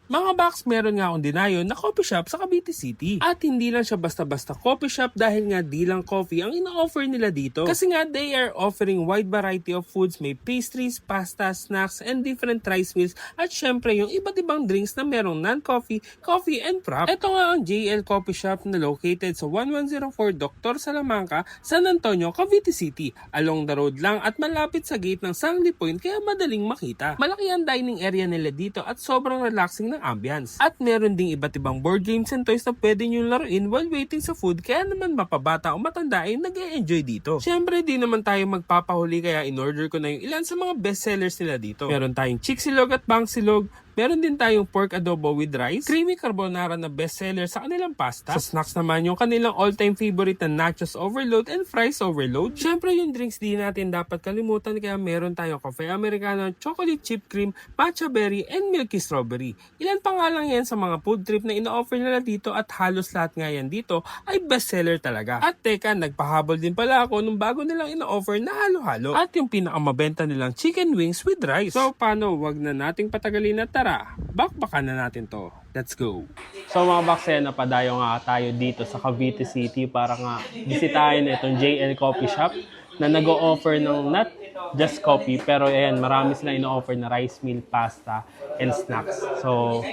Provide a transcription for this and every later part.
Mga box, meron nga akong dinayon na coffee shop sa Cavite City. At hindi lang siya basta-basta coffee shop dahil nga di lang coffee ang ina-offer nila dito. Kasi nga they are offering wide variety of foods, may pastries, pasta, snacks, and different rice meals. At syempre yung iba't ibang drinks na merong non-coffee, coffee, and frap. Ito nga ang JL Coffee Shop na located sa 1104 Dr. Salamanca, San Antonio, Cavite City. Along the road lang at malapit sa gate ng Sangley Point kaya madaling makita. Malaki ang dining area nila dito at sobrang relaxing ng ambience. At meron ding iba't ibang board games and toys na pwede nyo laruin while waiting sa food kaya naman mapabata o matanda ay nag-e-enjoy dito. Syempre di naman tayo magpapahuli kaya in-order ko na yung ilan sa mga bestsellers nila dito. Meron tayong Chicksilog at Bangsilog. Meron din tayong pork adobo with rice, creamy carbonara na bestseller sa kanilang pasta. Sa snacks naman yung kanilang all-time favorite na nachos overload and fries overload. Syempre yung drinks di natin dapat kalimutan kaya meron tayong cafe americano, chocolate chip cream, matcha berry, and milky strawberry. Ilan pa nga lang yan sa mga food trip na ina-offer nila dito at halos lahat nga yan dito ay bestseller talaga. At teka, nagpahabol din pala ako nung bago nilang ina-offer na halo-halo. At yung pinakamabenta nilang chicken wings with rice. So paano, wag na nating patagalin at tara, bakbakan na natin to. Let's go! So mga bakse, napadayo nga tayo dito sa Cavite City para nga bisitahin itong JL Coffee Shop na nag-o-offer ng not just coffee pero ayan, marami silang ino-offer na rice meal, pasta, and snacks. So,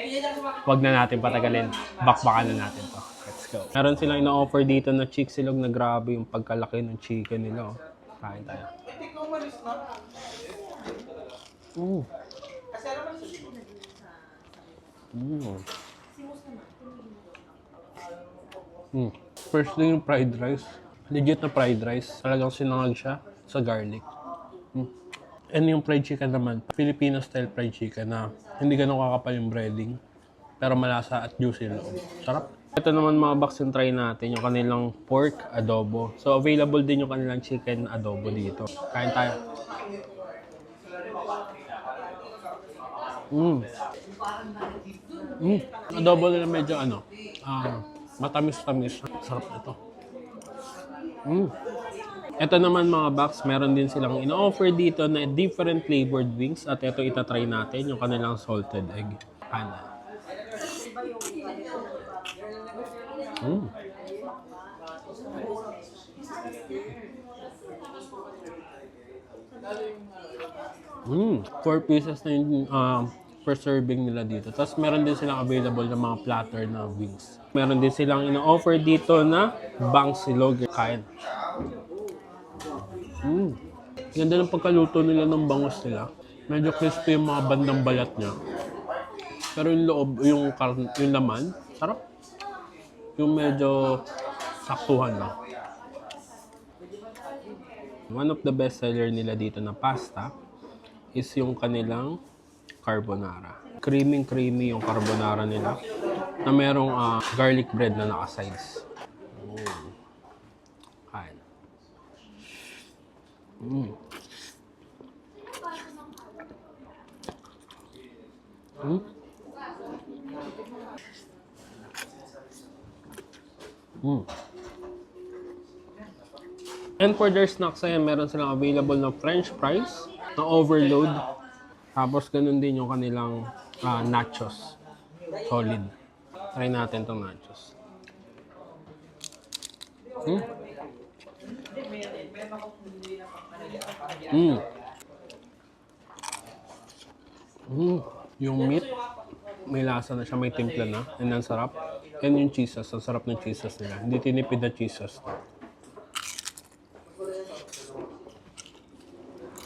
wag na natin patagalin. Bakbakan na natin to. Let's go! Meron silang ino-offer dito na Chicksilog na grabe yung pagkalaki ng chicken nila. Oh. Kain tayo. First thing yung fried rice. Legit na fried rice. Talagang sinangag siya sa garlic. And yung fried chicken naman, Filipino style fried chicken na hindi ganun kakapal yung breading. Pero malasa at juicy yung loob. Sarap. Ito naman mga box yung try natin, yung kanilang pork adobo. So available din yung kanilang chicken adobo dito. Kain tayo. Adobo nila medyo matamis-tamis. Sarap ito. Ito naman mga box, meron din silang ino-offer dito na different flavored wings. At ito itatry natin, yung kanilang salted egg. Kain. Four pieces na yung per serving nila dito. Tapos meron din silang available na mga platter na wings. Meron din silang ino-offer dito na Bangsilog. Kain. Ganda ng pagkaluto nila ng bangus nila. Medyo crispy yung mga bandang balat niya. Pero yung loob, yung laman, sarap. Yung medyo saktuhan lang. One of the best seller nila dito na pasta is yung kanilang carbonara. Creamy yung carbonara nila na merong garlic bread na naka-sides. Kain. And for their snacks, ayan, meron silang available na french fries na overload. Tapos ganun din yung kanilang nachos. Solid. Try natin itong nachos. Yung meat, may lasa na siya, may timpla na. And ang sarap. And yung cheeses, ang sarap ng cheeses nila. Hindi tinipid na cheeses.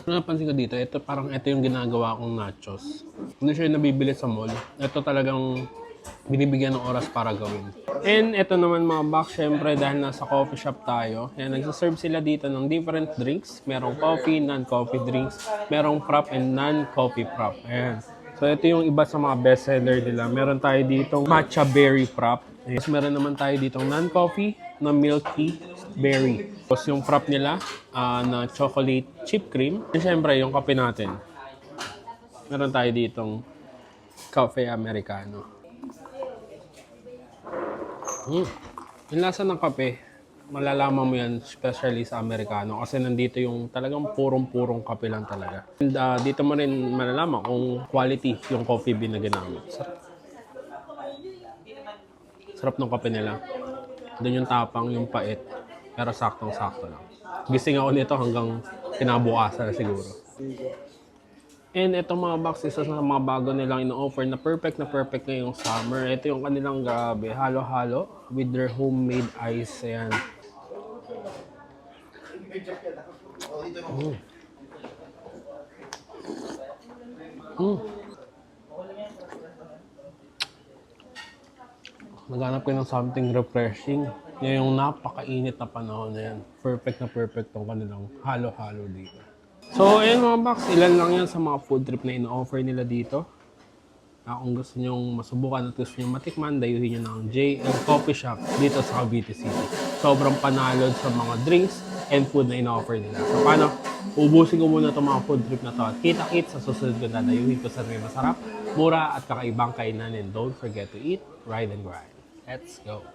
Ano napansin ko dito, ito yung ginagawa kong nachos. Hindi siya yung nabibili sa mall. Ito talagang binibigyan ng oras para gawin. And ito naman mga box, syempre dahil nasa coffee shop tayo, yan, nagsaserve sila dito ng different drinks. Merong coffee, non-coffee drinks, merong frap and non-coffee frap. Ayan. So ito yung iba sa mga bestseller nila. Meron tayo ditong matcha berry frap. Tapos meron naman tayo ditong non-coffee na milky berry. Tapos yung frap nila na chocolate chip cream. And syempre yung kape natin. Meron tayo ditong cafe americano. Yung lasa ng kape, malalaman mo yan, especially sa Amerikano. Kasi nandito yung talagang purong-purong kape lang talaga. And dito mo rin malalaman kung quality yung coffee bean na ginamit. Sarap. Sarap ng kape nila. Doon yung tapang, yung pait. Pero saktong-sakto lang. Gising ako nito hanggang kinabukasan na siguro. And itong mga box, isa sa mga bago nilang ino-offer na perfect ngayong summer. Ito yung kanilang grabe, halo-halo with their homemade ice. Ayan. Naghanap ko ng something refreshing. Yan yung napakainit na panahon na yan. Perfect tong kanilang halo-halo dito. So, ayun mga box, ilan lang yan sa mga food trip na ino-offer nila dito. Kung gusto nyong masubukan at gusto nyong matikman, dayuhin nyo ng JL Coffee Shop dito sa Cavite City. Sobrang panalo sa mga drinks and food na ino-offer nila. So, paano? Ubusin ko muna itong mga food trip na to at kita-kit sa susunod ko na dayuhin ko sa may masarap, mura at kakaibang kainan. And don't forget to eat, ride and grind. Let's go!